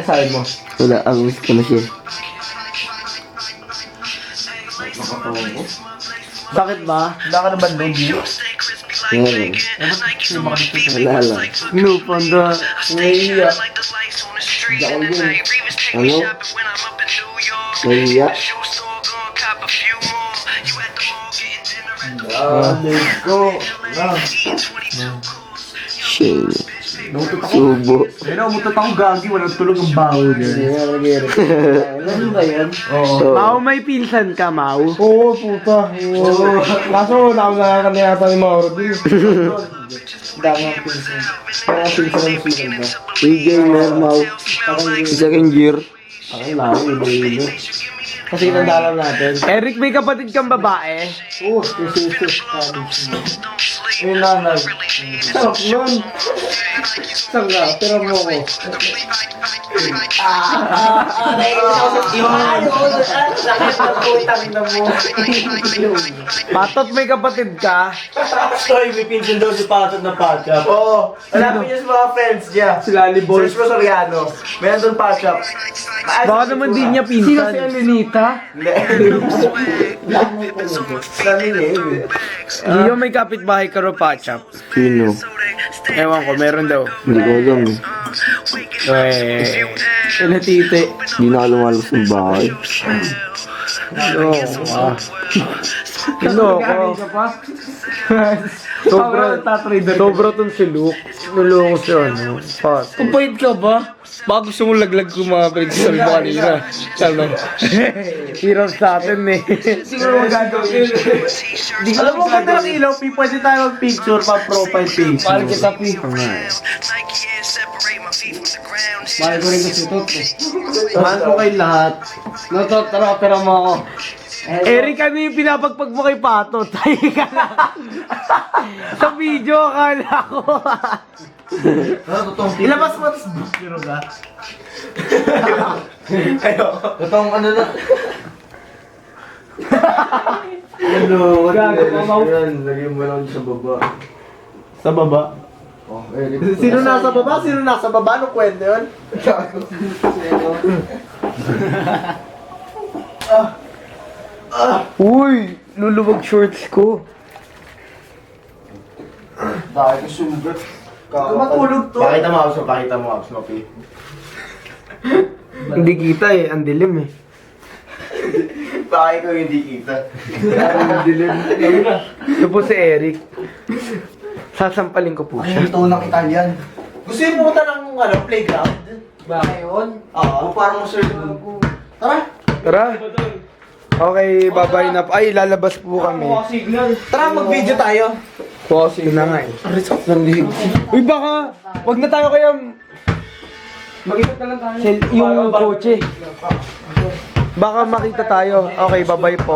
sabi mo? Wala, ang miss ko na siya. Bakit ba? Wala ka naman doon, Gio? Ngayon. Wala lang. Inupondo. Ngayon. Ano? Naiya? Let's go. Shame. Subo. Pero umutot ako gagi, walang tulog ang baho niya. Lalo ba yan? Oo. Mau, may pinsan ka, Mau? Oo, puta. Oo. Kaso nakakala yata ni Mauro din. Dami ang pinsan. Kaya pinsan ang mas maganda. PJ Mermaw. Second year. Ang laki, iba-iba. Kasi inandalan natin. Eric, may kapatid kang babae? Oo, kasi yung nanay. Sarap nun. Saan ka? Tira mo ako. Patot, may kapatid ka? Story, may pinsan daw si Patot na Patchap. Oo. Hanapin niyo sa mga friends niya. Si Lalibol. Search mo Soriano. Meron doon Patchap. Baka naman di niya pinsan. Sino si Alenita? Dami niya yun. Hindi may kapitbahay ka ro, Pachap. Sino? Ewan ko, meron daw. Hindi ko alam eh. Alenita. Hindi na lumalabas ng bahay. Ano ako? Sobra tong si Luke. Nulungo siya, ano? Pat. Kapait ka ba? Baka gusto mong laglag ko mga pinagsasabi mo kanina. Sabi mo, Hirap sa atin eh. Siguro magagawin. Alam mo, ganda ng ilaw, Pi. Pwede tayo mag-picture pa profile picture. mahal kita, Pi. Mahal ko rin kasi ito. Mahal ko kayo lahat. Notot, tara, opera mo ako. Eric, ano yung pinapagpag mo kay Pato? Tayo ka lang. Sa video, akala ko. Ilabas mo, tapos bukiro ka. Ayo. Totoong ano na. Ano? Gago, mamaw. Yan, lagyan mo lang sa baba. Sa baba? Oh, Eric. Sino nasa baba? Sino nasa baba? Anong kwento yun? Uy, luluwag shorts ko. Dahil ko sumbet. Matulog to. Pakita mo, Abs. Pakita mo, Abs. Pi. Hindi kita eh, ang dilim eh. Bakit ko hindi kita? Ito po si Eric. Sasampalin ko po siya. Ito ng Italian. Gusto yung pumunta ng ano, playground? Bakit yun? Oo, parang mo sir. Tara! Tara. Okay, babay na. Ay, lalabas po kami. Tara, mag-video tayo. Kasi na nga eh. Uy, baka, wag na tayo kaya Mag-ikot na lang tayo. yung kotse. Baka makita tayo. Okay, babay po.